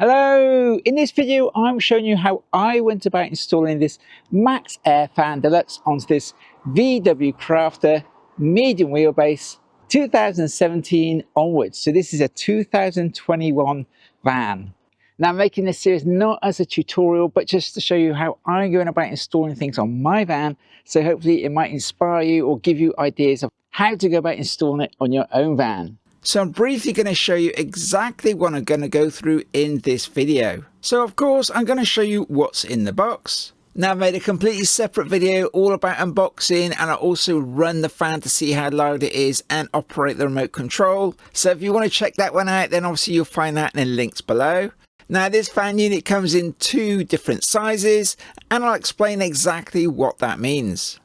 Hello! In this video I'm showing you how I went about installing this MaxxAir Fan Deluxe onto this VW Crafter medium wheelbase 2017 onwards. So this is a 2021 van. Now I'm making this series not as a tutorial but just to show you how I'm going about installing things on my van, so hopefully it might inspire you or give you ideas of how to go about installing it on your own van. So I'm briefly going to show you exactly what I'm going to go through in this video. So of course I'm going to show you what's in the box. Now I've made a completely separate video all about unboxing, and I also run the fan to see how loud it is and operate the remote control. So if you want to check that one out, then obviously you'll find that in the links below. Now this fan unit comes in two different sizes and I'll explain exactly what that means.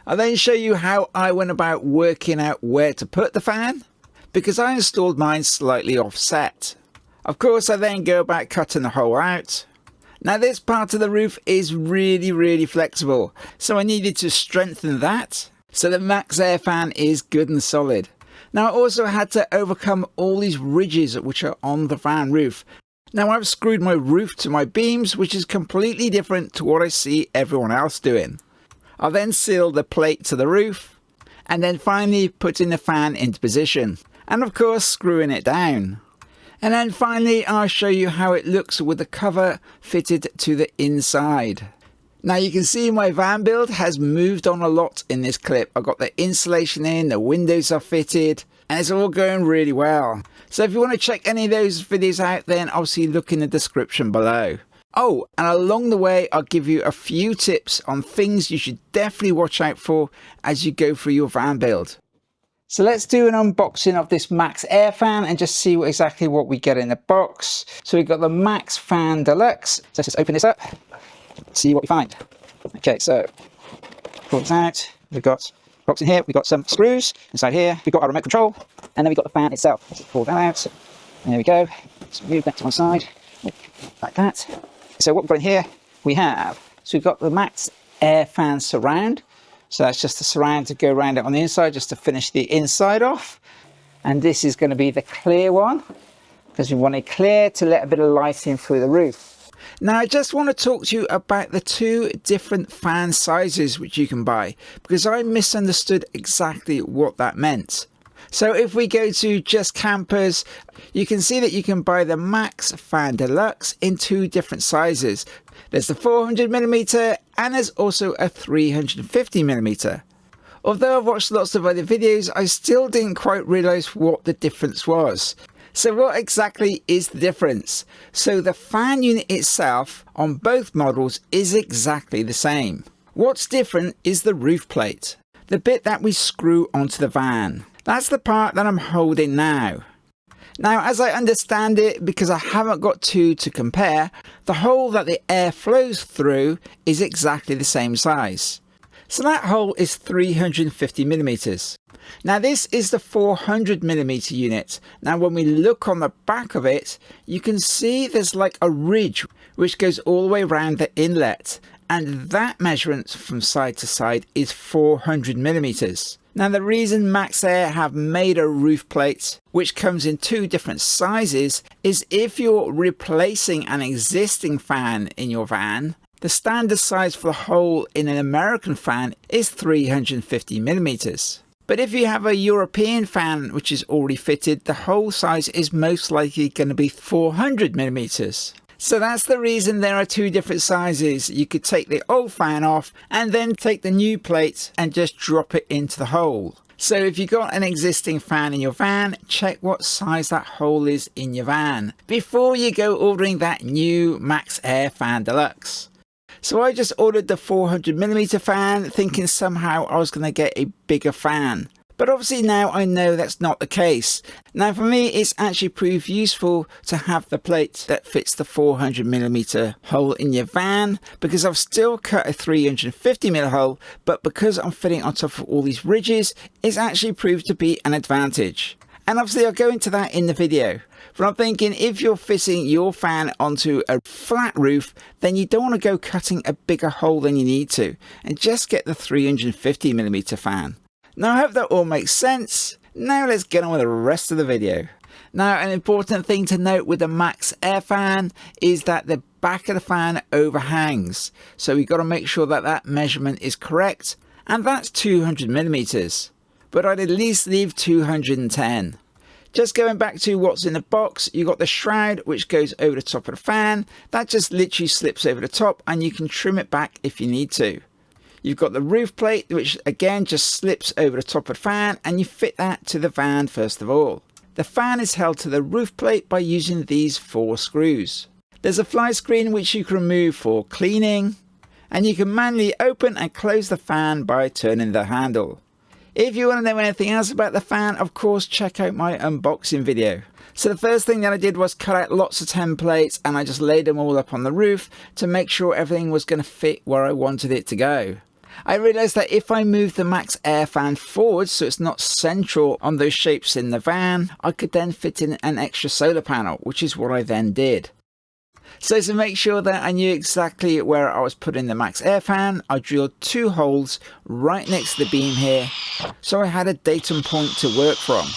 I'll then show you how I went about working out where to put the fan, because I installed mine slightly offset. Of course I then go about cutting the hole out. Now this part of the roof is really flexible, so I needed to strengthen that so the MaxxAir fan is good and solid. Now I also had to overcome all these ridges which are on the van roof. Now I've screwed my roof to my beams, which is completely different to what I see everyone else doing. I'll then seal the plate to the roof and then finally putting the fan into position. And of course screwing it down. And then finally I'll show you how it looks with the cover fitted to the inside. Now you can see my van build has moved on a lot in this clip. I've got the insulation in, the windows are fitted, and it's all going really well. So if you want to check any of those videos out, then obviously look in the description below. Oh, and along the way I'll give you a few tips on things you should definitely watch out for as you go through your van build. So let's do an unboxing of this MaxxAir fan and just see exactly what we get in the box. So we've got the MaxxAir Fan Deluxe. So let's just open this up, see what we find. Okay, so pull this out. We've got a box in here. We've got some screws inside here. We've got our remote control, and then we've got the fan itself. Let's pull that out. There we go. Let's move that to one side, like that. So what we've got in here, we've got the MaxxAir Fan Surround. So that's just the surround to go around it on the inside, just to finish the inside off. And this is going to be the clear one, because we want it clear to let a bit of light in through the roof. Now I just want to talk to you about the two different fan sizes which you can buy, because I misunderstood exactly what that meant. So if we go to Just Campers, you can see that you can buy the MaxxAir Fan Deluxe in two different sizes. There's the 400mm and there's also a 350mm. Although I've watched lots of other videos, I still didn't quite realise what the difference was. So what exactly is the difference? So the fan unit itself on both models is exactly the same. What's different is the roof plate, the bit that we screw onto the van. That's the part that I'm holding now. Now, as I understand it, because I haven't got two to compare, the hole that the air flows through is exactly the same size. So that hole is 350mm. Now this is the 400mm unit. Now when we look on the back of it, you can see there's like a ridge which goes all the way around the inlet, and that measurement from side to side is 400mm. Now the reason MaxxAir have made a roof plate which comes in two different sizes is if you're replacing an existing fan in your van, the standard size for the hole in an American fan is 350mm. But if you have a European fan which is already fitted, the hole size is most likely going to be 400mm. So that's the reason there are two different sizes. You could take the old fan off and then take the new plate and just drop it into the hole. So if you've got an existing fan in your van, check what size that hole is in your van before you go ordering that new MaxxAir Fan Deluxe. So I just ordered the 400mm fan, thinking somehow I was going to get a bigger fan. But obviously now I know that's not the case. Now for me it's actually proved useful to have the plate that fits the 400mm hole in your van, because I've still cut a 350mm hole, but because I'm fitting on top of all these ridges, it's actually proved to be an advantage. And obviously I'll go into that in the video. But I'm thinking if you're fitting your fan onto a flat roof, then you don't want to go cutting a bigger hole than you need to, and just get the 350mm fan. Now I hope that all makes sense. Now let's get on with the rest of the video. Now, an important thing to note with the MaxxAir fan is that the back of the fan overhangs. So we've got to make sure that that measurement is correct, and that's 200 millimeters. But I'd at least leave 210. Just going back to what's in the box, you've got the shroud which goes over the top of the fan. That just literally slips over the top and you can trim it back if you need to. You've got the roof plate which again just slips over the top of the fan, and you fit that to the van first of all. The fan is held to the roof plate by using these 4 screws. There's a fly screen which you can remove for cleaning, and you can manually open and close the fan by turning the handle. If you want to know anything else about the fan, of course check out my unboxing video. So the first thing that I did was cut out lots of templates, and I just laid them all up on the roof to make sure everything was going to fit where I wanted it to go. I realised that if I moved the MaxxAir fan forward so it's not central on those shapes in the van, I could then fit in an extra solar panel, which is what I then did. So to make sure that I knew exactly where I was putting the MaxxAir fan, I drilled 2 holes right next to the beam here, so I had a datum point to work from.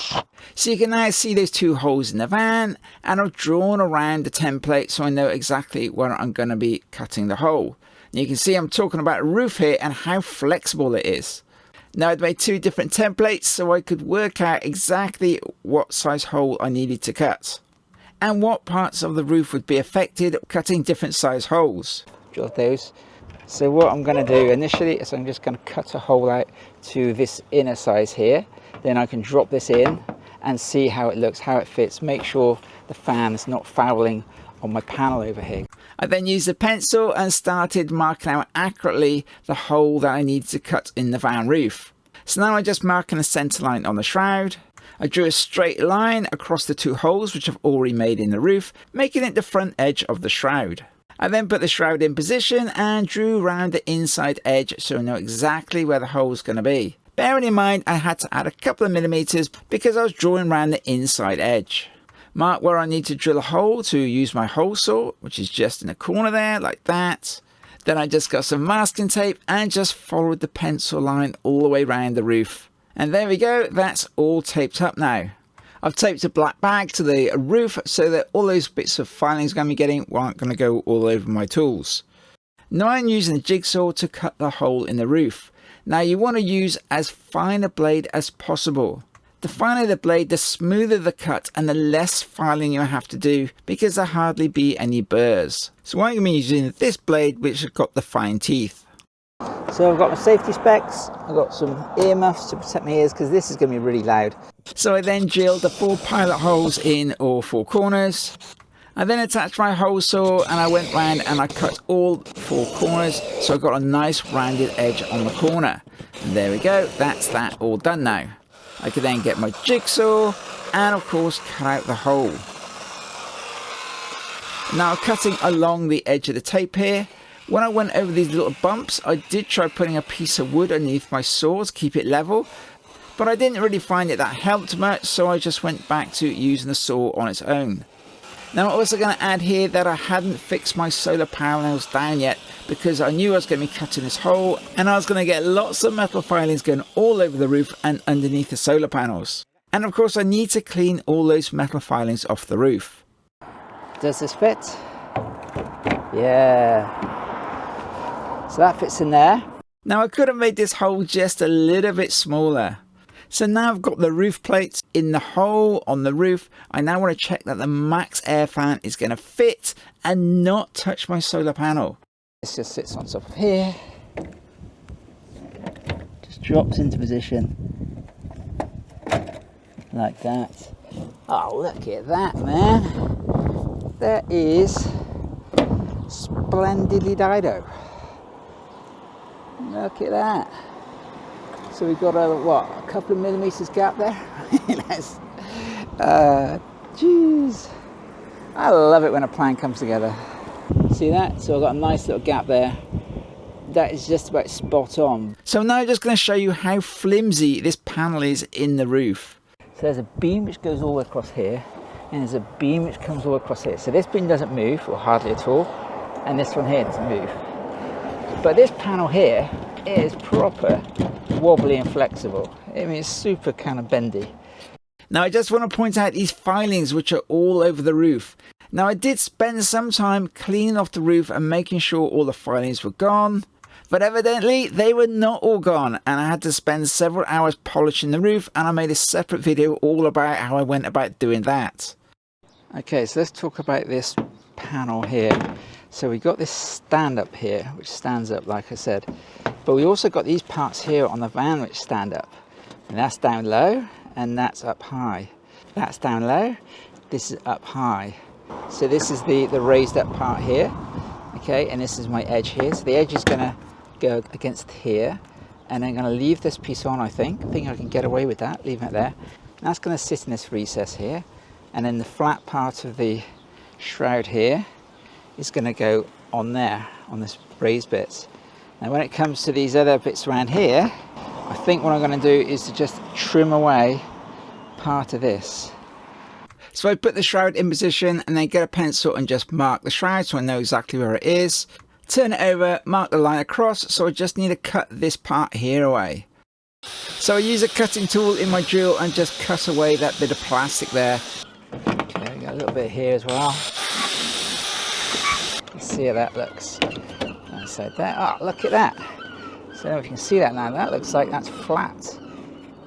So you can now see those 2 holes in the van, and I've drawn around the template so I know exactly where I'm going to be cutting the hole. You can see I'm talking about roof here and how flexible it is. Now I'd made 2 different templates so I could work out exactly what size hole I needed to cut and what parts of the roof would be affected cutting different size holes. Drill those. So what I'm going to do initially is I'm just going to cut a hole out to this inner size here. Then I can drop this in and see how it looks, how it fits. Make sure the fan is not fouling on my panel over here. I then used a pencil and started marking out accurately the hole that I needed to cut in the van roof. So now I'm just marking a centre line on the shroud. I drew a straight line across the 2 holes which I've already made in the roof, making it the front edge of the shroud. I then put the shroud in position and drew around the inside edge so I know exactly where the hole is going to be. Bearing in mind I had to add a couple of millimeters because I was drawing around the inside edge. Mark where I need to drill a hole to use my hole saw, which is just in the corner there, like that. Then I just got some masking tape and just followed the pencil line all the way around the roof. And there we go, that's all taped up now. I've taped a black bag to the roof so that all those bits of filings I'm going to be getting aren't going to go all over my tools. Now I'm using a jigsaw to cut the hole in the roof. Now you want to use as fine a blade as possible. The finer the blade, the smoother the cut and the less filing you have to do because there hardly be any burrs. So I'm going to be using this blade which has got the fine teeth. So I've got my safety specs, I've got some earmuffs to protect my ears because this is going to be really loud. So I then drilled the 4 pilot holes in all 4 corners. I then attached my hole saw and I went round and I cut all 4 corners so I got a nice rounded edge on the corner. And there we go, that's that all done now. I could then get my jigsaw and of course cut out the hole. Now cutting along the edge of the tape here, when I went over these little bumps I did try putting a piece of wood underneath my saw to keep it level, but I didn't really find it that helped much, so I just went back to using the saw on its own. Now I'm also going to add here that I hadn't fixed my solar panels down yet because I knew I was going to be cutting this hole and I was going to get lots of metal filings going all over the roof and underneath the solar panels. And of course I need to clean all those metal filings off the roof. Does this fit? Yeah. So that fits in there. Now I could have made this hole just a little bit smaller. So now I've got the roof plates in the hole on the roof. I now want to check that the MaxxAir fan is going to fit and not touch my solar panel. This just sits on top of here. Just drops into position. Like that. Oh, look at that, man. That is splendidly dido. Look at that. So we've got a couple of millimeters gap there. Jeez. I love it when a plan comes together. See that? So I've got a nice little gap there. That is just about spot on. So now I'm just going to show you how flimsy this panel is in the roof. So there's a beam which goes all the way across here, and there's a beam which comes all the way across here. So this beam doesn't move, or hardly at all, and this one here doesn't move. But this panel here is proper wobbly and flexible. I mean, it's super kind of bendy. Now I just want to point out these filings which are all over the roof. Now I did spend some time cleaning off the roof and making sure all the filings were gone, but evidently they were not all gone, and I had to spend several hours polishing the roof, and I made a separate video all about how I went about doing that. Okay, so let's talk about this panel here. So we got this stand up here which stands up like I said, but we also got these parts here on the van which stand up, and that's down low and that's up high. That's down low, this is up high. So this is the raised up part here, okay, and this is my edge here. So the edge is going to go against here, and I'm going to leave this piece on. I think I can get away with that, leaving it there. And that's going to sit in this recess here, and then the flat part of the shroud here is going to go on there, on this raised bit. Now when it comes to these other bits around here, I think what I'm going to do is to just trim away part of this. So I put the shroud in position and then get a pencil and just mark the shroud so I know exactly where it is. Turn it over, mark the line across, so I just need to cut this part here away. So I use a cutting tool in my drill and just cut away that bit of plastic there. Okay, we got a little bit here as well. Let's see how that looks. Inside there. Oh, look at that. So if you can see that now, that looks like that's flat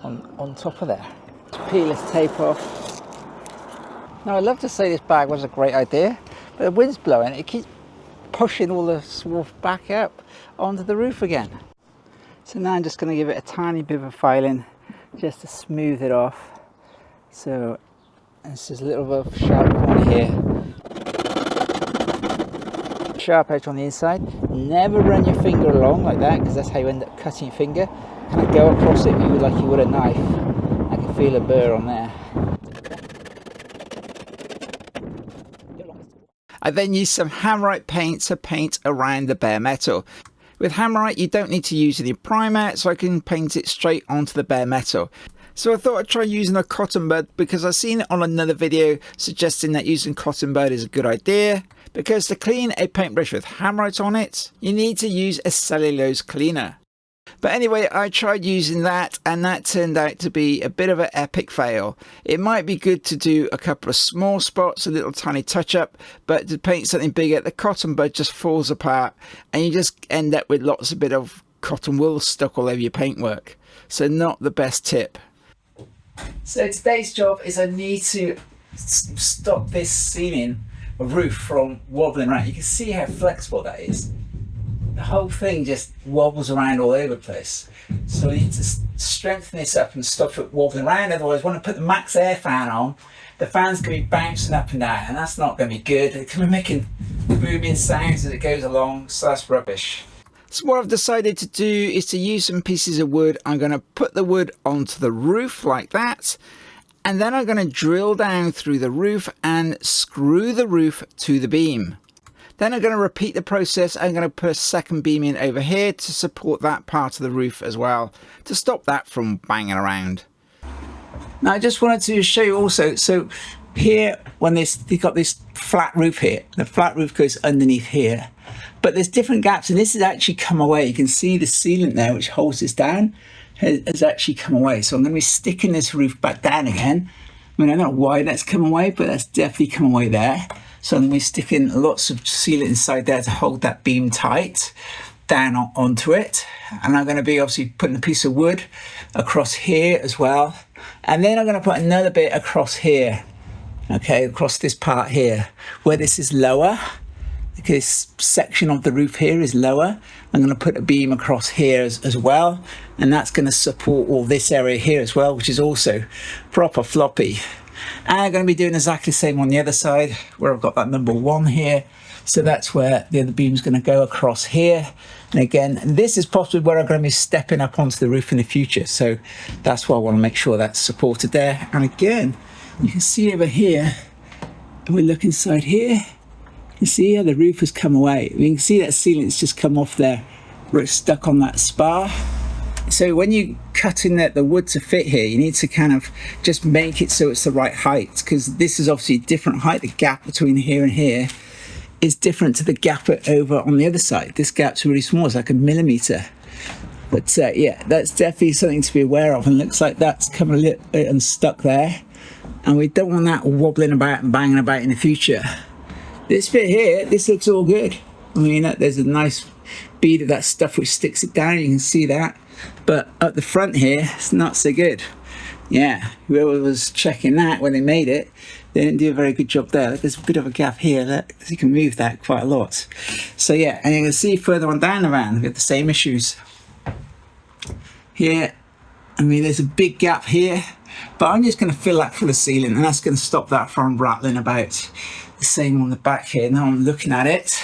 on top of there. Let's peel this tape off. Now I'd love to say this bag was a great idea, but the wind's blowing, it keeps pushing all the swarf back up onto the roof again. So now I'm just going to give it a tiny bit of a filing just to smooth it off. So this is a little bit of sharp corner here. Sharp edge on the inside. Never run your finger along like that, because that's how you end up cutting your finger. Kind of go across it like you would a knife. I can feel a burr on there. I then use some Hammerite paint to paint around the bare metal. With Hammerite you don't need to use any primer, so I can paint it straight onto the bare metal. So I thought I'd try using a cotton bud, because I've seen it on another video suggesting that using cotton bud is a good idea. Because to clean a paintbrush with Hammerite on it, you need to use a cellulose cleaner. But anyway, I tried using that and that turned out to be a bit of an epic fail. It might be good to do a couple of small spots, a little tiny touch up, but to paint something bigger, the cotton bud just falls apart and you just end up with lots of bit of cotton wool stuck all over your paintwork. So not the best tip. So today's job is I need to stop this ceiling or roof from wobbling around. You can see how flexible that is. The whole thing just wobbles around all over the place. So we need to strengthen this up and stop it wobbling around. Otherwise, when I put the MaxxAir fan on, the fan's going to be bouncing up and down, and that's not going to be good. It's going to be making booming sounds as it goes along, so that's rubbish. So what I've decided to do is to use some pieces of wood. I'm going to put the wood onto the roof like that, and then I'm going to drill down through the roof and screw the roof to the beam. Then I'm going to repeat the process. I'm going to put a second beam in over here to support that part of the roof as well, to stop that from banging around. Now I just wanted to show you also, so here when you've got this flat roof here, the flat roof goes underneath here, but there's different gaps, and this has actually come away. You can see the sealant there which holds this down has actually come away. So I'm going to be sticking this roof back down again. I mean, I don't know why that's come away, but that's definitely come away there. So I'm going to be sticking lots of sealant inside there to hold that beam tight down onto it. And I'm going to be obviously putting a piece of wood across here as well. And then I'm going to put another bit across here, okay, across this part here, where this is lower. Okay, this section of the roof here is lower. I'm going to put a beam across here as well. And that's going to support all this area here as well, which is also proper floppy. And I'm going to be doing exactly the same on the other side, where I've got that number 1 here. So that's where the other beam's going to go across here. And again, this is possibly where I'm going to be stepping up onto the roof in the future. So that's why I want to make sure that's supported there. And again, you can see over here, if we look inside here, you see how the roof has come away. You can see that sealant's just come off there, where it's stuck on that spar. So when you cutting the wood to fit here, you need to kind of just make it so it's the right height, because this is obviously a different height. The gap between here and here is different to the gap over on the other side. This gap's really small, it's like a millimetre. But yeah, that's definitely something to be aware of, and looks like that's come a little bit unstuck there. and we don't want that wobbling about and banging about in the future. This bit here, this looks all good. I mean, there's a nice bead of that stuff which sticks it down, you can see that. But at the front here, it's not so good. Yeah, whoever was checking that when they made it, they didn't do a very good job there. There's a bit of a gap here, that you can move that quite a lot. So yeah, and you can see further on down the van, we have the same issues. Here, I mean, there's a big gap here, but I'm just going to fill that full of sealant, and that's going to stop that from rattling about. The same on the back here. Now I'm looking at it.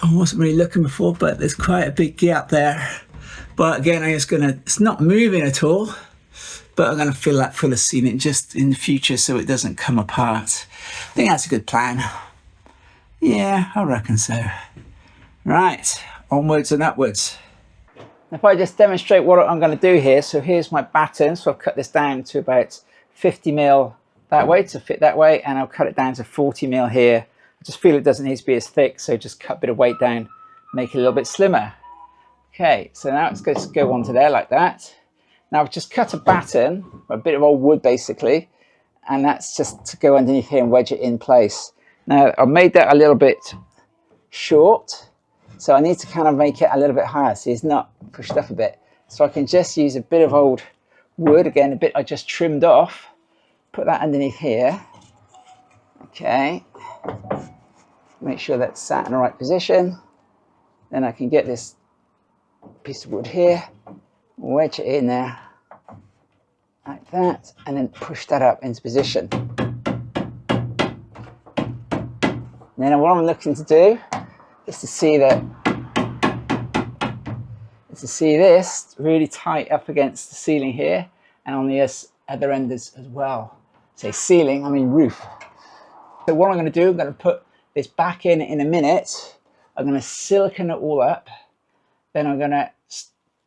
I wasn't really looking before, but there's quite a big gap there. But again, I'm just going to, it's not moving at all, but I'm going to fill that full of sealant just in the future so it doesn't come apart. I think that's a good plan. Yeah, I reckon so. Right, onwards and upwards. If I just demonstrate what I'm going to do here, so here's my batten, so I've cut this down to about 50mm that way to fit that way, and I'll cut it down to 40mm here. I just feel it doesn't need to be as thick, so just cut a bit of weight down, make it a little bit slimmer. Okay, so now it's going to go onto there like that. Now I've just cut a batten, a bit of old wood basically, and that's just to go underneath here and wedge it in place. Now I've made that a little bit short, so I need to kind of make it a little bit higher so it's not pushed up a bit. So I can just use a bit of old wood, again a bit I just trimmed off, put that underneath here. Okay, make sure that's sat in the right position. Then I can get this piece of wood here, wedge it in there like that, and then push that up into position. Then what I'm looking to do is to see this really tight up against the ceiling here, and on the other end as well. Say ceiling, I mean roof. So what I'm going to do, I'm going to put this back in a minute. I'm going to silicone it all up. Then I'm going to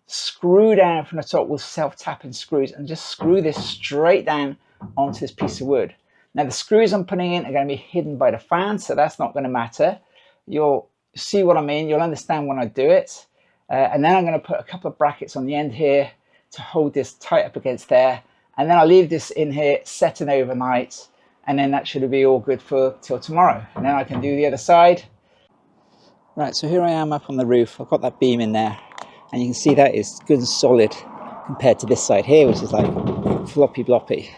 screw down from the top with self-tapping screws and just screw this straight down onto this piece of wood. Now the screws I'm putting in are going to be hidden by the fan, so that's not going to matter. You'll see what I mean, you'll understand when I do it. And then I'm going to put a couple of brackets on the end here to hold this tight up against there. And then I'll leave this in here setting overnight, and then that should be all good for till tomorrow. And then I can do the other side. Right, so here I am up on the roof. I've got that beam in there, and you can see that is good and solid compared to this side here, which is like floppy bloppy.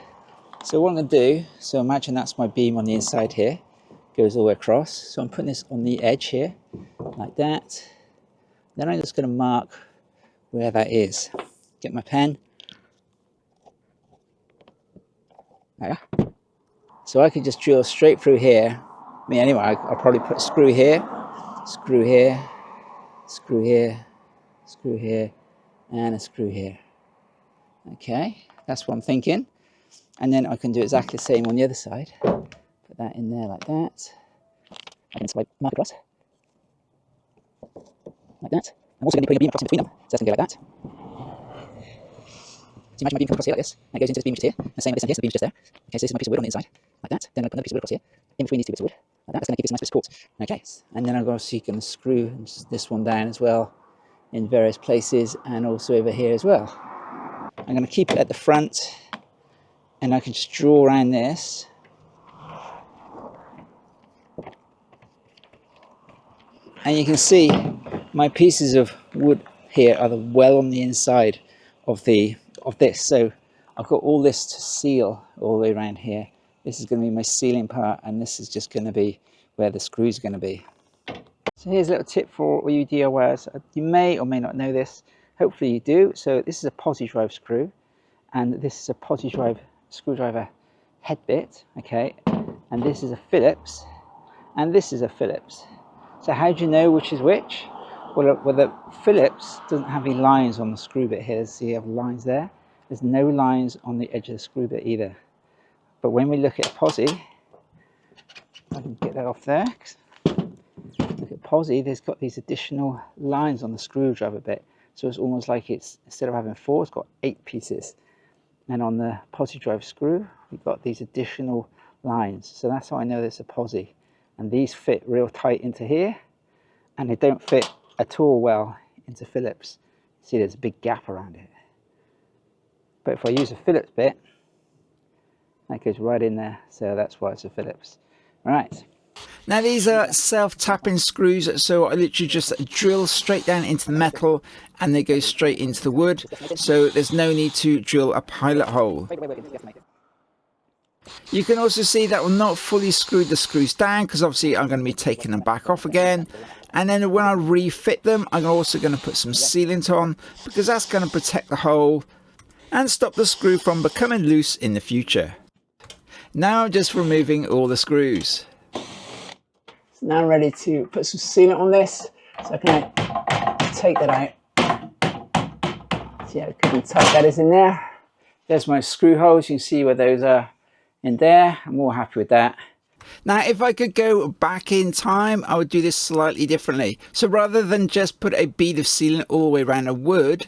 So what I'm going to do, so imagine that's my beam on the inside here, goes all the way across. So I'm putting this on the edge here, like that. Then I'm just going to mark where that is. Get my pen. There. So I could just drill straight through here. I mean, anyway, I'll probably put a screw here, screw here, screw here, screw here, and a screw here. Okay, that's what I'm thinking. And then I can do exactly the same on the other side. Put that in there like that. And then slide mark across. Like that. I'm also going to be putting a beam across in between them. So that's going to go like that. So imagine my beam comes across here like this, and it goes into this beam just here. And same with this end here, so the beam's just there. Okay, so this is my piece of wood on the inside, like that. Then I put another piece of wood across here, in between these two bits of wood, like that. That's going to give this a nice bit of support. Okay, and then I'm obviously going to screw this one down as well, in various places, and also over here as well. I'm going to keep it at the front, and I can just draw around this. And you can see my pieces of wood here are well on the inside of this. So I've got all this to seal all the way around here. This is going to be my sealing part, and this is just going to be where the screws are going to be. So here's a little tip for all you DIYers. You may or may not know this. Hopefully you do. So this is a Pozidriv screw, and this is a Pozidriv screwdriver head bit. Okay, and this is a Phillips, and this is a Phillips. So how do you know which is which? Well, the Phillips doesn't have any lines on the screw bit here. See, you have lines there. There's no lines on the edge of the screw bit either. But when we look at Posi, I can get that off there. Look at Posi, there's got these additional lines on the screwdriver bit. So it's almost like it's, instead of having 4, it's got 8 pieces. And on the Pozidriv screw, we've got these additional lines. So that's how I know there's a Posi. And these fit real tight into here, and they don't fit at all well into Phillips. See, there's a big gap around it. But if I use a Phillips bit, That goes right in there, so that's why it's a Phillips. Right. Now these are self-tapping screws, so I literally just drill straight down into the metal and they go straight into the wood, so there's no need to drill a pilot hole. You can also see that we're not fully screwed the screws down because obviously I'm going to be taking them back off again. And then when I refit them, I'm also going to put some sealant on because that's going to protect the hole and stop the screw from becoming loose in the future. Now I'm just removing all the screws. So now I'm ready to put some sealant on this, so I can take that out. See how good and tight that is in there. There's my screw holes, you can see where those are in there. I'm all happy with that. Now if I could go back in time, I would do this slightly differently. So rather than just put a bead of sealant all the way around the wood,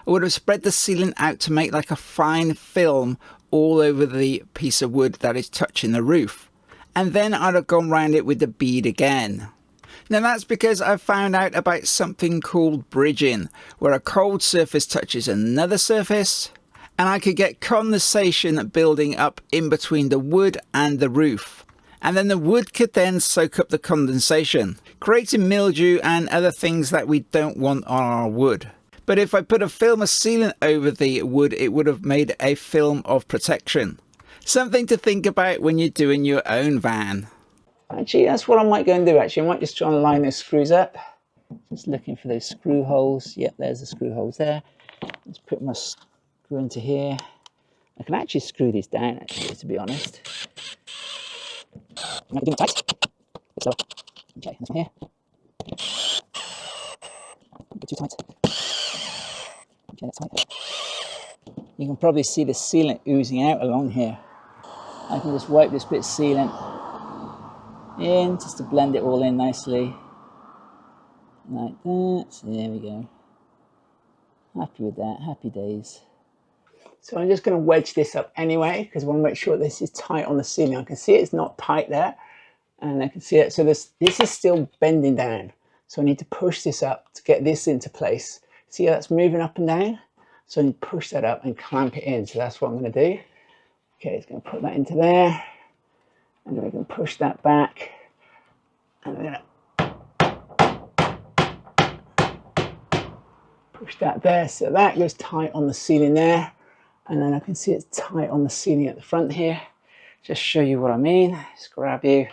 I would have spread the sealant out to make like a fine film all over the piece of wood that is touching the roof. And then I'd have gone around it with the bead again. Now that's because I found out about something called bridging, where a cold surface touches another surface and I could get condensation building up in between the wood and the roof. And then the wood could then soak up the condensation, creating mildew and other things that we don't want on our wood. But if I put a film of sealant over the wood, it would have made a film of protection. Something to think about when you're doing your own van. Actually, that's what I might go and do. Actually, I might just try and line those screws up. Just looking for those screw holes. Yep, there's the screw holes there. Let's put my screw into here. I can actually screw these down, actually, to be honest. I'm going to do it tight. Bit slower. Okay, this one here. A bit too tight. Okay, that's tight. You can probably see the sealant oozing out along here. I can just wipe this bit of sealant in just to blend it all in nicely. Like that. So there we go. Happy with that. Happy days. So I'm just going to wedge this up anyway because I want to make sure this is tight on the ceiling. I can see it's not tight there. And I can see it. So this is still bending down. So I need to push this up to get this into place. See how that's moving up and down? So I need to push that up and clamp it in. So that's what I'm going to do. Okay, it's going to put that into there. And then we can push that back. And we're going to push that there. So that goes tight on the ceiling there. And then I can see it's tight on the ceiling at the front here. Just show you what I mean. Just grab you.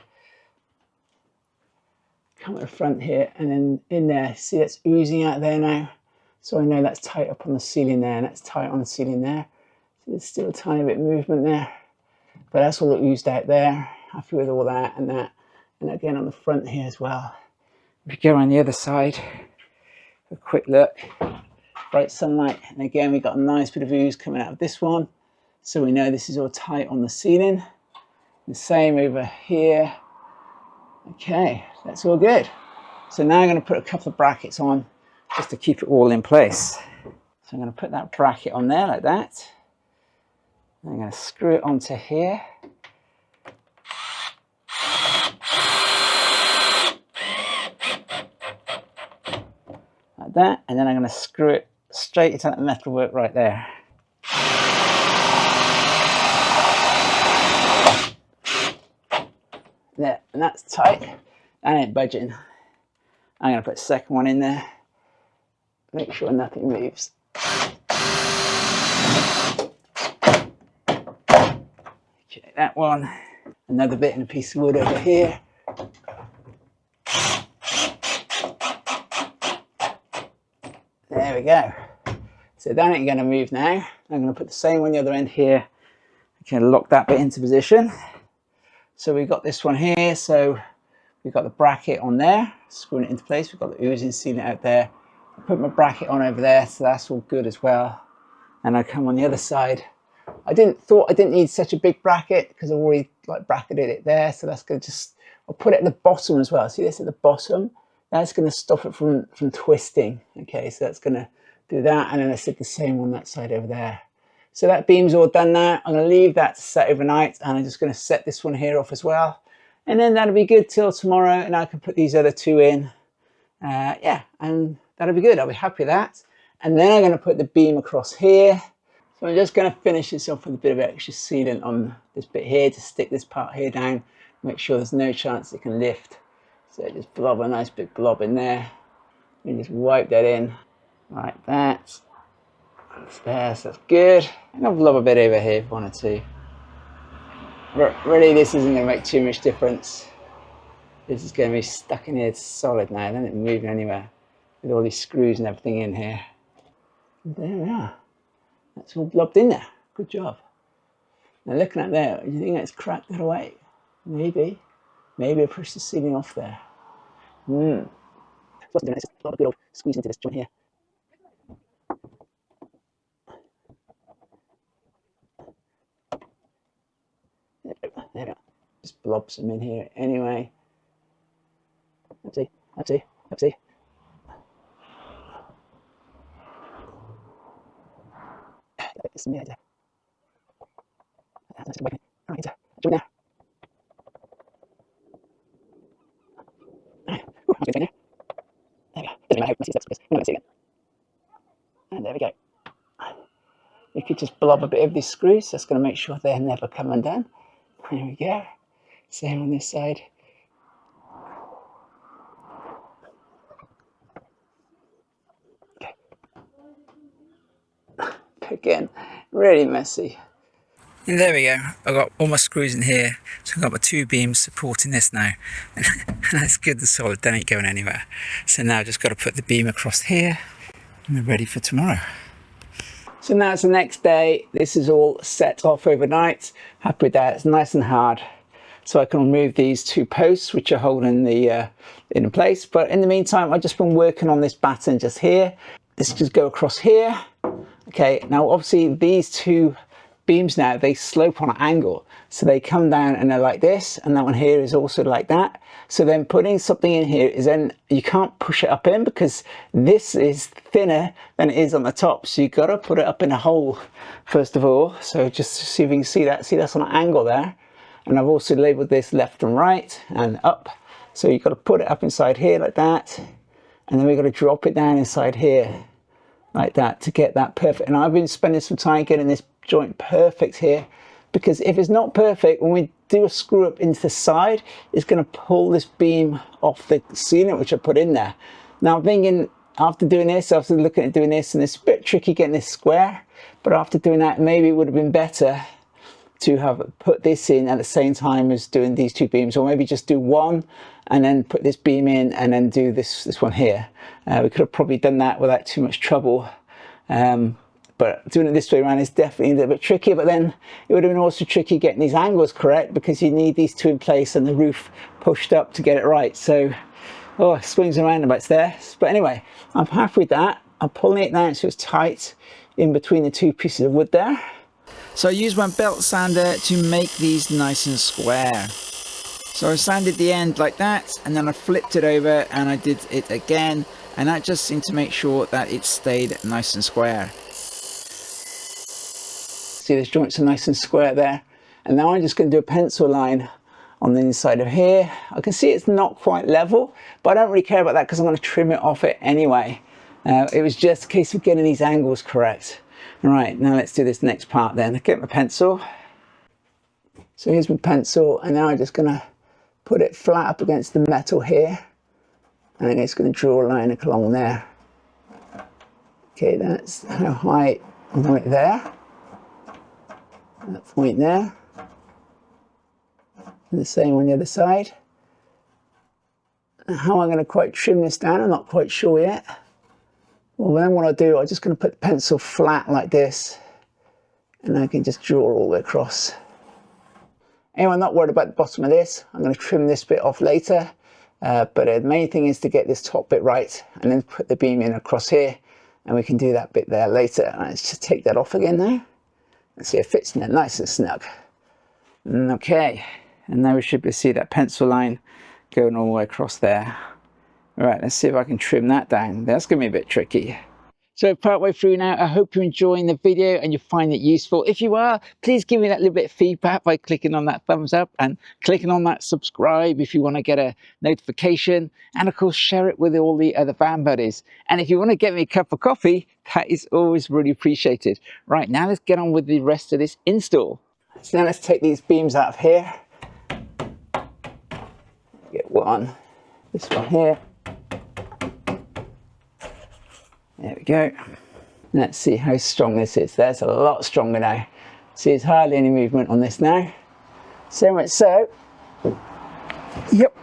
Come at the front here and then in there. See that's oozing out there now. So I know that's tight up on the ceiling there and that's tight on the ceiling there. So there's still a tiny bit of movement there. But that's all that oozed out there. Happy with all that and that. And again on the front here as well. If you go around the other side, a quick look. Bright sunlight. And again, we got a nice bit of ooze coming out of this one. So we know this is all tight on the ceiling. The same over here. Okay, that's all good. So now I'm going to put a couple of brackets on just to keep it all in place. So I'm going to put that bracket on there like that. I'm going to screw it onto here. Like that. And then I'm going to screw it straight into that metalwork right there. There, and that's tight. That ain't budging. I'm going to put a second one in there. Make sure nothing moves. Okay, that one. Another bit in a piece of wood over here. There we go. So that ain't going to move now. I'm going to put the same on the other end here. Okay, lock that bit into position. So we've got this one here. So we've got the bracket on there, screwing it into place. We've got the oozing sealant out there. I put my bracket on over there, so that's all good as well. And I come on the other side. I thought I didn't need such a big bracket because I've already bracketed it there. So that's going to I'll put it at the bottom as well. See this at the bottom? That's going to stop it from twisting. Okay, so that's going to do that. And then I said the same on that side over there. So that beam's all done now. I'm going to leave that to set overnight, and I'm just going to set this one here off as well. And then that'll be good till tomorrow, and I can put these other two in. Yeah, and that'll be good. I'll be happy with that. And then I'm going to put the beam across here. So I'm just going to finish this off with a bit of extra sealant on this bit here to stick this part here down, make sure there's no chance it can lift. So just blob a nice big blob in there, and just wipe that in like that. That's there, so that's good. And I'll blob a bit over here if I wanted to. But really, this isn't going to make too much difference. This is going to be stuck in here solid now, then it's moving anywhere with all these screws and everything in here. And there we are. That's all blobbed in there. Good job. Now looking at there, do you think that's cracked that away? Maybe. Maybe I pushed the sealing off there. What's I'm doing is just blob a good old squeeze into this joint here. There we go. Just blob some in here anyway. Let's see. It's me there. That's waiting. All right, join there. I'm going there. There we go. Doesn't matter how messy that's. I'm going to see again. And there we go. You could just blob a bit of these screws. That's going to make sure they're never coming down. There we go. Same on this side. Okay. Again, really messy. And there we go. I've got all my screws in here. So I've got my two beams supporting this now. And that's good, the solid, they ain't going anywhere. So now I've just got to put the beam across here and we're ready for tomorrow. So now it's the next day. This is all set off overnight. Happy with that. It's nice and hard. So I can remove these two posts which are holding the in place. But in the meantime, I've just been working on this batten just here. This just go across here. Okay, now obviously these two beams now, they slope on an angle. So they come down and they're like this, and that one here is also like that. So then putting something in here is then, you can't push it up in because this is thinner than it is on the top. So you've got to put it up in a hole first of all. So just see if you can see that. See, that's on an angle there. And I've also labeled this left and right and up. So you've got to put it up inside here like that. And then we've got to drop it down inside here like that to get that perfect. And I've been spending some time getting this joint perfect here, because if it's not perfect, when we do a screw up into the side, it's going to pull this beam off the sealant which I put in there. Now I'm thinking, after doing this, after looking at doing this, and it's a bit tricky getting this square, but after doing that, maybe it would have been better to have put this in at the same time as doing these two beams, or maybe just do one and then put this beam in and then do this one here. We could have probably done that without too much trouble. But doing it this way around is definitely a little bit tricky, but then it would have been also tricky getting these angles correct, because you need these two in place and the roof pushed up to get it right. So, oh, it swings and roundabouts there. But anyway, I'm happy with that. I'm pulling it down so it's tight in between the two pieces of wood there. So I used my belt sander to make these nice and square. So I sanded the end like that, and then I flipped it over and I did it again, and that just seemed to make sure that it stayed nice and square. See, those joints are nice and square there. And now I'm just going to do a pencil line on the inside of here. I can see it's not quite level, but I don't really care about that because I'm going to trim it off it anyway. It was just a case of getting these angles correct. All right, now let's do this next part then. I get my pencil. So here's my pencil, and now I'm just going to put it flat up against the metal here, and it's going to draw a line along there. Okay, that's how high I want it there. That point there. And the same on the other side. How I'm going to quite trim this down, I'm not quite sure yet. Well, then what I'll do, I'm just going to put the pencil flat like this, and I can just draw all the way across. Anyway, I'm not worried about the bottom of this. I'm going to trim this bit off later, but the main thing is to get this top bit right, and then put the beam in across here, and we can do that bit there later. Let's just take that off again now. Let's see if it fits in there nice and snug. Okay, and now we should be able to see that pencil line going all the way across there. All right, let's see if I can trim that down. That's going to be a bit tricky. So partway through now, I hope you're enjoying the video and you find it useful. If you are, please give me that little bit of feedback by clicking on that thumbs up and clicking on that subscribe if you want to get a notification. And of course, share it with all the other fan buddies. And if you want to get me a cup of coffee, that is always really appreciated. Right, now let's get on with the rest of this install. So now let's take these beams out of here. Get one, this one here. There we go. Let's see how strong this is. That's a lot stronger now. See, there's hardly any movement on this now. So much so, yep,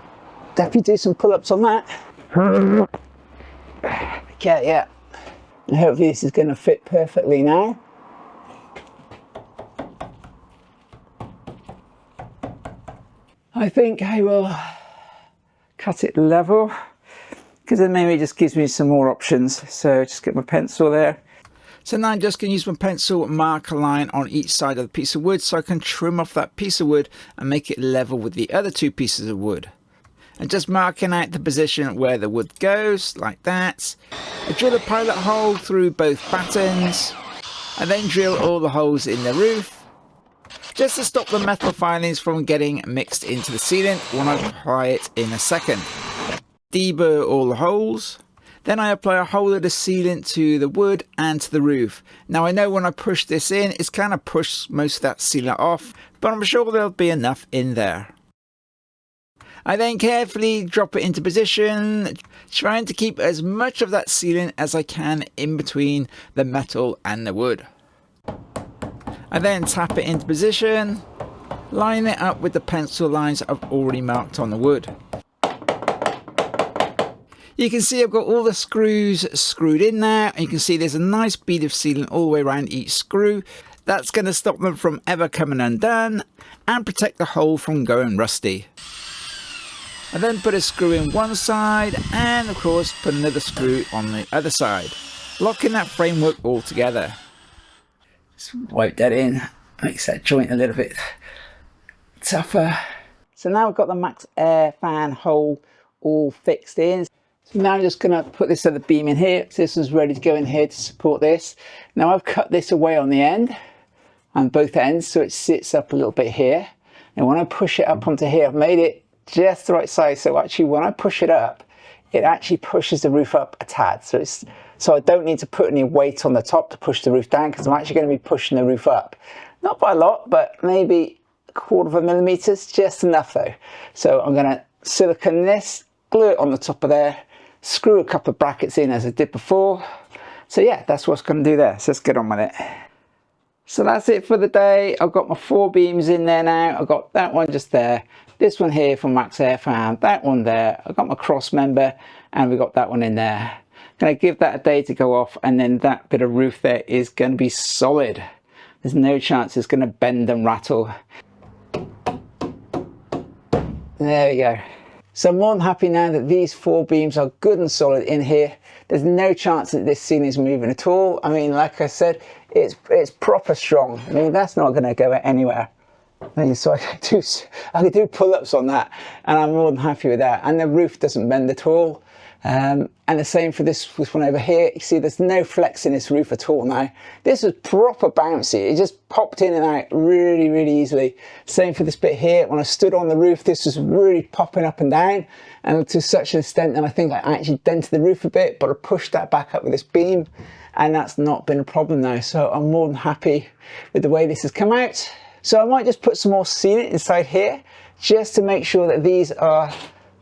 definitely do some pull-ups on that. Okay, yeah. And hopefully this is going to fit perfectly now. I think I will cut it level, because then maybe it just gives me some more options. So just get my pencil there. So now I'm just going to use my pencil and mark a line on each side of the piece of wood so I can trim off that piece of wood and make it level with the other two pieces of wood. And just marking out the position where the wood goes, like that. I drill a pilot hole through both battens, and then drill all the holes in the roof, just to stop the metal filings from getting mixed into the sealant when I apply it in a second. Deburr all the holes. Then I apply a whole load of sealant to the wood and to the roof. Now I know when I push this in, it's kind of pushed most of that sealant off, but I'm sure there'll be enough in there. I then carefully drop it into position, trying to keep as much of that sealant as I can in between the metal and the wood. I then tap it into position, line it up with the pencil lines I've already marked on the wood. You can see I've got all the screws screwed in there, and you can see there's a nice bead of sealant all the way around each screw. That's going to stop them from ever coming undone and protect the hole from going rusty. I then put a screw in one side and of course put another screw on the other side, locking that framework all together. Just wipe that in, makes that joint a little bit tougher. So now I've got the MaxxAir fan hole all fixed in. So now I'm just going to put this other beam in here. So this is ready to go in here to support this. Now I've cut this away on the end, on both ends, so it sits up a little bit here. And when I push it up onto here, I've made it just the right size. So actually when I push it up, it actually pushes the roof up a tad. So I don't need to put any weight on the top to push the roof down, because I'm actually going to be pushing the roof up. Not by a lot, but maybe 1/4 millimeters, just enough though. So I'm going to silicone this, glue it on the top of there, screw a couple of brackets in as I did before. So yeah, that's what's going to do there. So let's get on with it. So that's it for the day. I've got my 4 beams in there now. I've got that one just there, this one here from MaxxAir Fan, that one there. I've got my cross member, and we've got that one in there. Going to give that a day to go off, and then that bit of roof there is going to be solid. There's no chance it's going to bend and rattle. There we go. So I'm more than happy now that these 4 beams are good and solid in here. There's no chance that this ceiling is moving at all. I mean, like I said, it's proper strong. I mean, that's not going to go anywhere. So I can do pull-ups on that, and I'm more than happy with that. And the roof doesn't bend at all. And the same for this one over here. You see there's no flex in this roof at all now. This is proper bouncy. It just popped in and out really, really easily. Same for this bit here. When I stood on the roof, this was really popping up and down, and to such an extent that I think I actually dented the roof a bit, but I pushed that back up with this beam, and that's not been a problem now. So I'm more than happy with the way this has come out. So I might just put some more sealant inside here, just to make sure that these are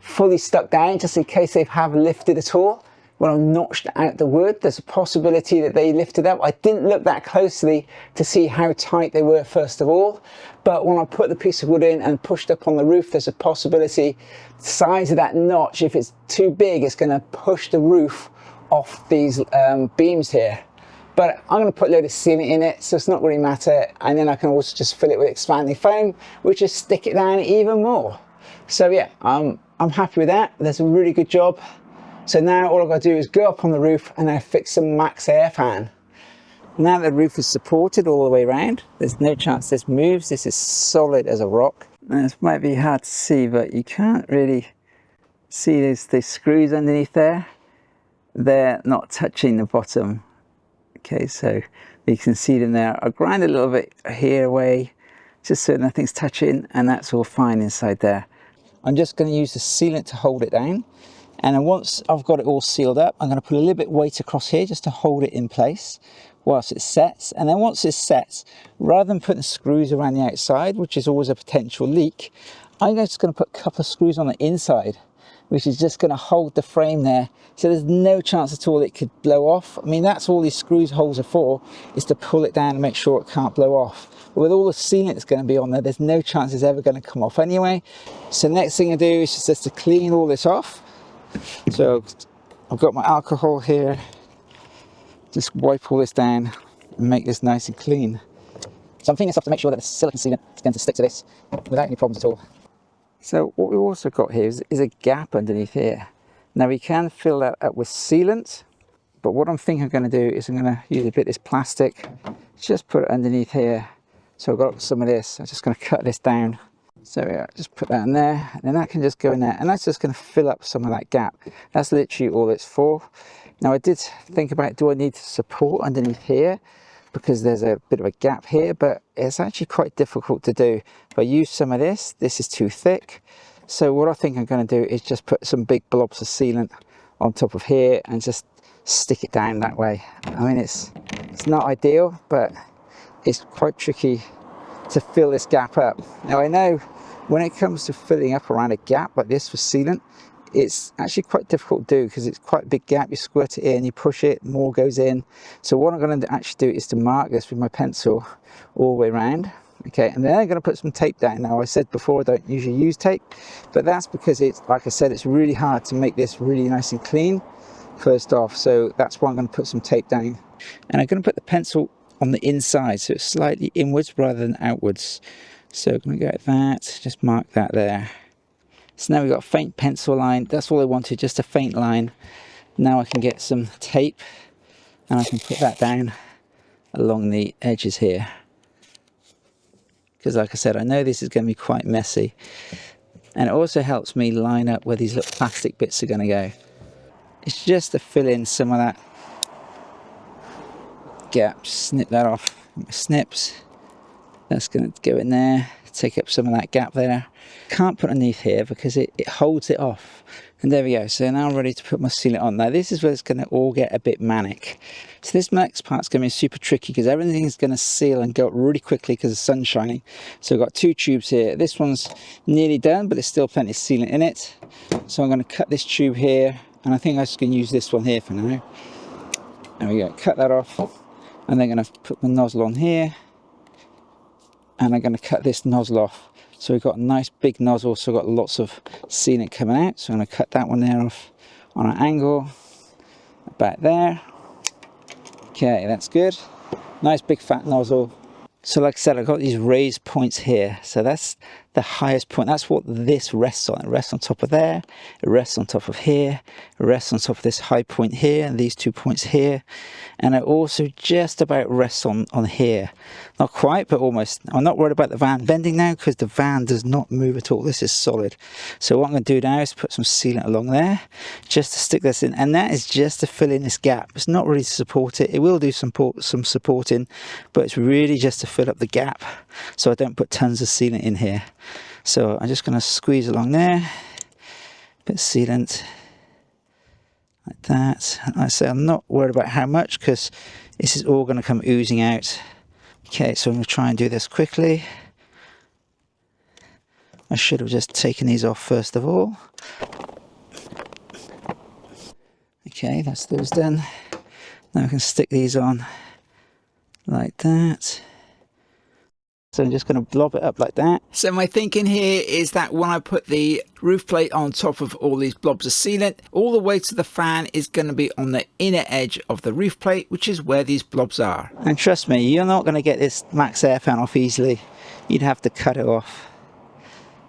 fully stuck down, just in case they have lifted at all. When I notched out the wood, there's a possibility that they lifted up. I didn't look that closely to see how tight they were first of all, but when I put the piece of wood in and pushed up on the roof, there's a possibility the size of that notch, if it's too big, it's going to push the roof off these beams here. But I'm going to put a load of sealant in it, so it's not really matter. And then I can also just fill it with expanding foam, which is stick it down even more. So yeah, I'm happy with that. That's a really good job. So now all I've got to do is go up on the roof and then fix some MaxxAir fan. Now the roof is supported all the way around, there's no chance this moves. This is solid as a rock. And this might be hard to see, but you can't really see these screws underneath there. They're not touching the bottom Okay, so you can see them there. I grind a little bit here away, just so nothing's touching, and that's all fine inside there. I'm just going to use the sealant to hold it down, and then once I've got it all sealed up, I'm going to put a little bit of weight across here just to hold it in place whilst it sets. And then once it sets, rather than putting screws around the outside, which is always a potential leak, I'm just going to put a couple of screws on the inside, which is just going to hold the frame there, so there's no chance at all it could blow off. I mean, that's all these screws holes are for, is to pull it down and make sure it can't blow off. But with all the sealant that's going to be on there, there's no chance it's ever going to come off anyway. So the next thing I do is just to clean all this off. So I've got my alcohol here, just wipe all this down and make this nice and clean. So I'm cleaning this off to make sure that the silicone sealant is going to stick to this without any problems at all. So what we've also got here is a gap underneath here. Now we can fill that up with sealant, but what I'm thinking I'm going to do is I'm going to use a bit of this plastic, just put it underneath here. So I've got some of this, I'm just going to cut this down. So yeah, just put that in there, and then that can just go in there, and that's just going to fill up some of that gap. That's literally all it's for. Now I did think about, do I need support underneath here? Because there's a bit of a gap here, but it's actually quite difficult to do. If I use some of this is too thick. So what I think I'm going to do is just put some big blobs of sealant on top of here and just stick it down that way. I mean, it's not ideal, but it's quite tricky to fill this gap up. Now I know when it comes to filling up around a gap like this for sealant, it's actually quite difficult to do because it's quite a big gap. You squirt it in, you push it, more goes in. So what I'm going to actually do is to mark this with my pencil all the way around. Okay, and then I'm going to put some tape down. Now I said before I don't usually use tape, but that's because it's, like I said, it's really hard to make this really nice and clean first off. So that's why I'm going to put some tape down. And I'm going to put the pencil on the inside, so it's slightly inwards rather than outwards. So I'm going to go like that, just mark that there. So now we've got a faint pencil line. That's all I wanted, just a faint line. Now I can get some tape and I can put that down along the edges here. Because like I said, I know this is going to be quite messy. And it also helps me line up where these little plastic bits are going to go. It's just to fill in some of that gap. Snip that off with my snips. That's going to go in there, take up some of that gap there. Can't put underneath here because it holds it off. And there we go. So now I'm ready to put my sealant on. Now this is where it's going to all get a bit manic. So this next part's going to be super tricky because everything is going to seal and go up really quickly because the sun's shining. So I've got two tubes here. This one's nearly done, but there's still plenty of sealant in it. So I'm going to cut this tube here, and I think I'm just going to use this one here for now. There we go. Cut that off, and then I'm going to put the nozzle on here. And I'm going to cut this nozzle off. So we've got a nice big nozzle, so we've got lots of sealant coming out. So I'm going to cut that one there off on an angle, about there. Okay, that's good. Nice big fat nozzle. So like I said, I've got these raised points here. So that's the highest point. That's what this rests on. It rests on top of there. It rests on top of here. It rests on top of this high point here and these 2 points here. And it also just about rests on here. Not quite, but almost. I'm not worried about the van bending now because the van does not move at all. This is solid. So what I'm going to do now is put some sealant along there just to stick this in. And that is just to fill in this gap. It's not really to support it. It will do some supporting, but it's really just to fill up the gap so I don't put tons of sealant in here. So I'm just going to squeeze along there, bit of sealant like that. Like I say, I'm not worried about how much because this is all going to come oozing out. Okay, so I'm going to try and do this quickly. I should have just taken these off first of all. Okay, that's those done. Now I can stick these on like that. So I'm just going to blob it up like that. So my thinking here is that when I put the roof plate on top of all these blobs of sealant, all the weight of the fan is going to be on the inner edge of the roof plate, which is where these blobs are. And trust me, you're not going to get this MaxxAir fan off easily. You'd have to cut it off.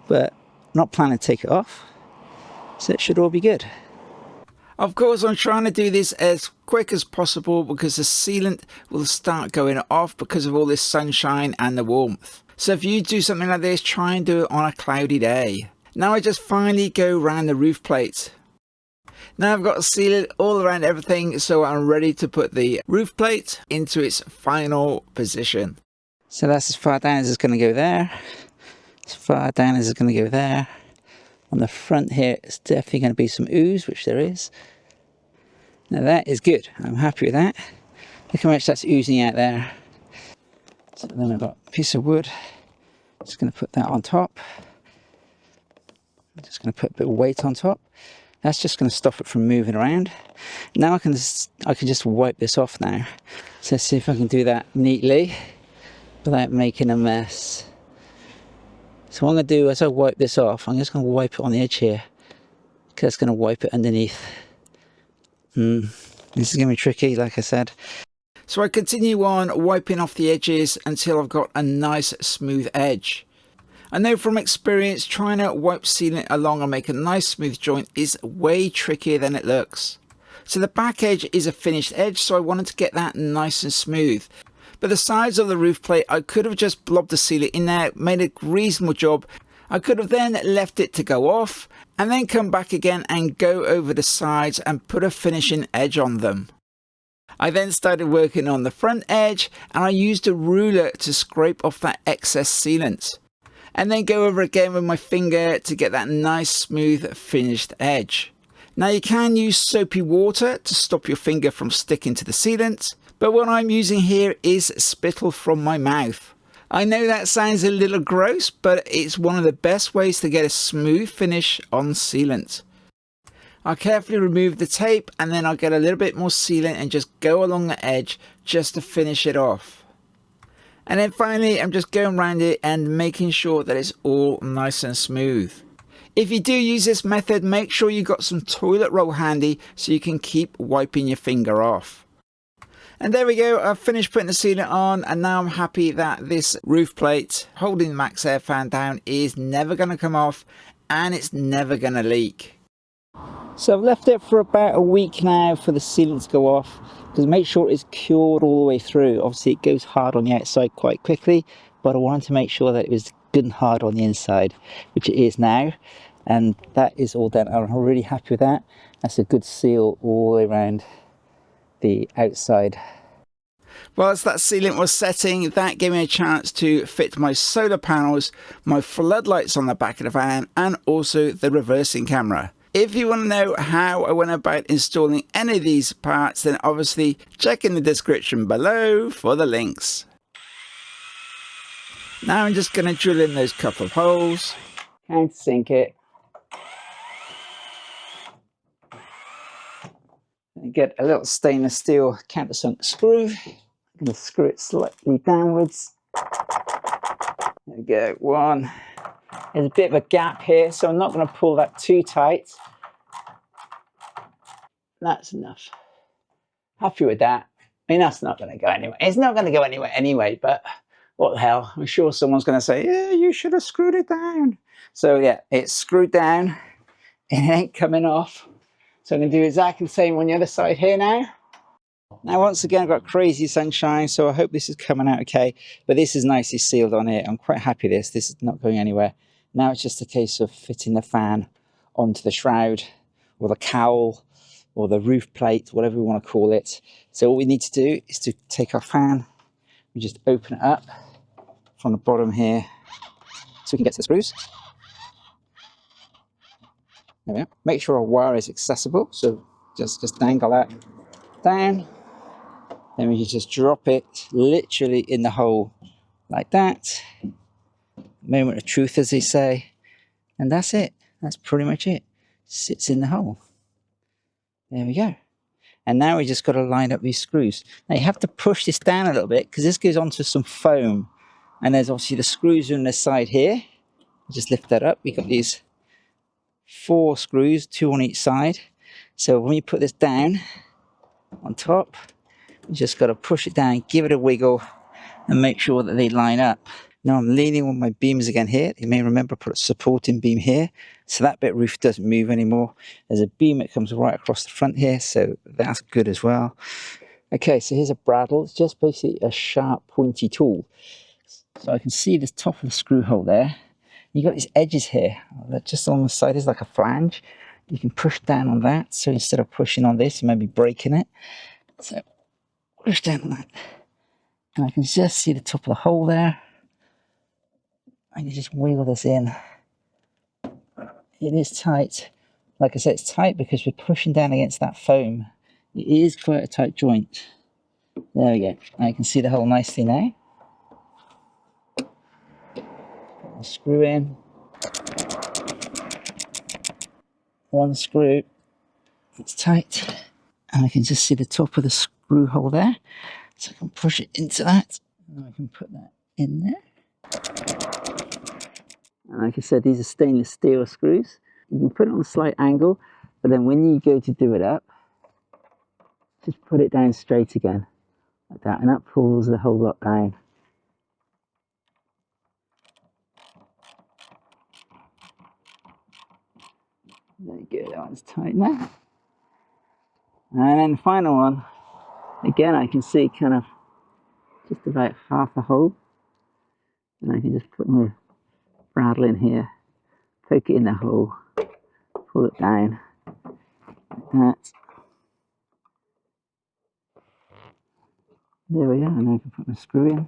But I'm not planning to take it off, so it should all be good. Of course, I'm trying to do this as quick as possible because the sealant will start going off because of all this sunshine and the warmth. So if you do something like this, try and do it on a cloudy day. Now I just finally go around the roof plate. Now I've got sealant all around everything, so I'm ready to put the roof plate into its final position. So that's as far down as it's going to go there. As far down as it's going to go there. On the front here, it's definitely going to be some ooze, which there is. Now that is good. I'm happy with that. Look how much that's oozing out there. So then I've got a piece of wood. Just going to put that on top. I'm just going to put a bit of weight on top. That's just going to stop it from moving around. Now I can just wipe this off now. So let's see if I can do that neatly without making a mess. So what I'm going to do as I wipe this off, I'm just going to wipe it on the edge here, because it's going to wipe it underneath. This is going to be tricky, like I said. So I continue on wiping off the edges until I've got a nice smooth edge. I know from experience, trying to wipe sealant along and make a nice smooth joint is way trickier than it looks. So the back edge is a finished edge, so I wanted to get that nice and smooth. But the sides of the roof plate, I could have just blobbed the sealant in there, made a reasonable job. I could have then left it to go off and then come back again and go over the sides and put a finishing edge on them. I then started working on the front edge, and I used a ruler to scrape off that excess sealant. And then go over again with my finger to get that nice smooth finished edge. Now you can use soapy water to stop your finger from sticking to the sealant, but what I'm using here is spittle from my mouth. I know that sounds a little gross, but it's one of the best ways to get a smooth finish on sealant. I'll carefully remove the tape, and then I'll get a little bit more sealant and just go along the edge just to finish it off. And then finally, I'm just going around it and making sure that it's all nice and smooth. If you do use this method, make sure you've got some toilet roll handy so you can keep wiping your finger off. And there we go, I've finished putting the sealant on, and now I'm happy that this roof plate holding the MaxxAir fan down is never going to come off, and it's never going to leak. So I've left it for about a week now for the sealant to go off, because make sure it's cured all the way through. Obviously it goes hard on the outside quite quickly, but I wanted to make sure that it was good and hard on the inside, which it is now, and that is all done. I'm really happy with that. That's a good seal all the way around the outside. Whilst that sealant was setting, that gave me a chance to fit my solar panels, my floodlights on the back of the van, and also the reversing camera. If you want to know how I went about installing any of these parts, then obviously check in the description below for the links. Now I'm just going to drill in those couple of holes, countersink it, and get a little stainless steel countersunk screw. I'm going to screw it slightly downwards. There we go, one. There's a bit of a gap here, so I'm not going to pull that too tight. That's enough. Happy with that. I mean, that's not going to go anywhere. It's not going to go anywhere anyway, but what the hell? I'm sure someone's going to say, yeah, you should have screwed it down. So yeah, it's screwed down. It ain't coming off. So I'm going to do exactly the same on the other side here now. Now, once again, I've got crazy sunshine, so I hope this is coming out okay. But this is nicely sealed on here. I'm quite happy with this. This is not going anywhere. Now it's just a case of fitting the fan onto the shroud or the cowl or the roof plate, whatever we want to call it. So what we need to do is to take our fan, we just open it up from the bottom here so we can get to the screws. There we go. Make sure our wire is accessible, so just dangle that down. Then we just drop it literally in the hole like that. Moment of truth, as they say. And that's it. That's pretty much it. Sits in the hole. There we go. And now we just got to line up these screws. Now you have to push this down a little bit because this goes onto some foam. And there's obviously the screws on this side here. Just lift that up. We've got these 4 screws, 2 on each side. So when you put this down on top, you just got to push it down, give it a wiggle, and make sure that they line up. Now I'm leaning on my beams again here. You may remember I put a supporting beam here, so that bit roof doesn't move anymore. There's a beam that comes right across the front here, so that's good as well. Okay, so here's a bradawl. It's just basically a sharp, pointy tool. So I can see the top of the screw hole there. You've got these edges here, just along the side is like a flange. you can push down on that. So instead of pushing on this, maybe breaking it. So push down on that. And I can just see the top of the hole there. I can just wiggle this in. It is tight. Like I said, it's tight because we're pushing down against that foam. It is quite a tight joint. There we go. I can see the hole nicely now. Put the screw in. One screw. It's tight. And I can just see the top of the screw hole there. So I can push it into that. And I can put that in there. And like I said, these are stainless steel screws. You can put it on a slight angle, but then when you go to do it up, just put it down straight again, like that, and that pulls the whole lot down. There you go, that one's tight now. And then the final one, again, I can see kind of just about half a hole. And I can just put my bradawl in here, poke it in the hole, pull it down, like that. There we go, and I can put my screw in.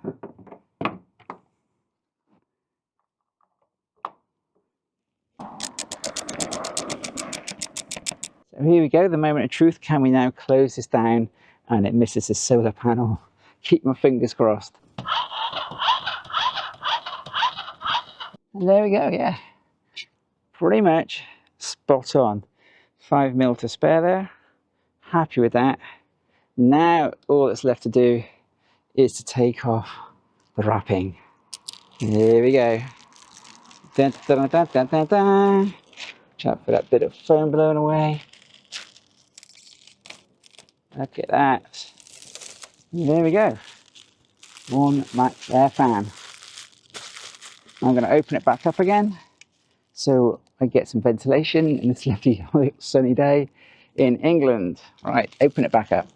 So here we go, the moment of truth. Can we now close this down and it misses the solar panel? Keep my fingers crossed. And there we go, yeah. Pretty much spot on. 5mm to spare there. Happy with that. Now all that's left to do is to take off the wrapping. Here we go. Dun, dun, dun, dun, dun, dun. Chat for that bit of foam blown away. Look at that. And there we go. One MaxxAir fan. I'm going to open it back up again so I get some ventilation in this lovely sunny day in England. Right, open it back up.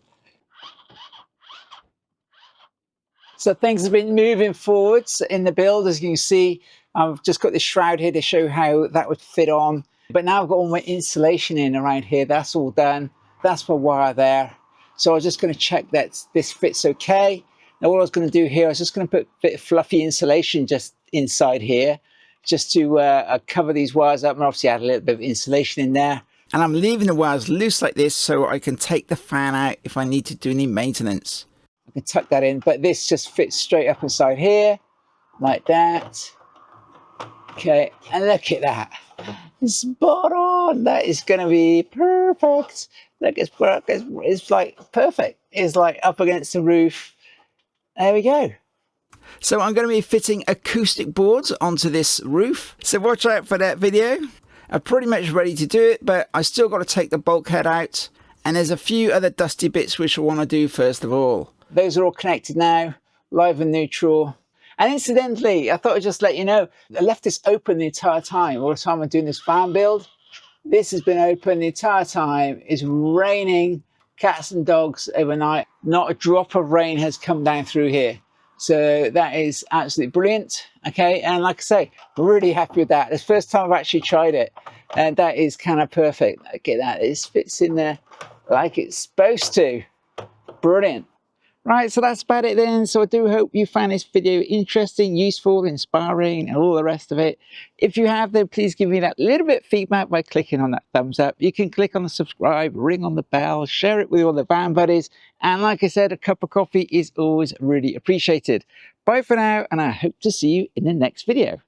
So things have been moving forwards in the build. As you can see, I've just got this shroud here to show how that would fit on. But now I've got all my insulation in around here. That's all done. That's my wire there. So I was just going to check that this fits okay. Now what I was going to do here, I was just going to put a bit of fluffy insulation just inside here, just to cover these wires up, and obviously add a little bit of insulation in there. And I'm leaving the wires loose like this so I can take the fan out if I need to do any maintenance. I can tuck that in, but this just fits straight up inside here, like that. Okay, and look at that. Spot on. That is going to be perfect. Look, it's like perfect. It's like up against the roof. There we go. So I'm going to be fitting acoustic boards onto this roof. So watch out for that video. I'm pretty much ready to do it, but I still got to take the bulkhead out. And there's a few other dusty bits which I want to do first of all. Those are all connected now, live and neutral. And incidentally, I thought I'd just let you know, I left this open the entire time, all the time I'm doing this fan build. This has been open the entire time. It's raining cats and dogs overnight. Not a drop of rain has come down through here. So that is absolutely brilliant. Okay, and like I say, really happy with that. It's the first time I've actually tried it. And that is kind of perfect. Look at that, it fits in there like it's supposed to. Brilliant. Right, so that's about it then. So I do hope you found this video interesting, useful, inspiring, and all the rest of it. If you have, then please give me that little bit of feedback by clicking on that thumbs up. You can click on the subscribe, ring on the bell, share it with all the van buddies. And like I said, a cup of coffee is always really appreciated. Bye for now, and I hope to see you in the next video.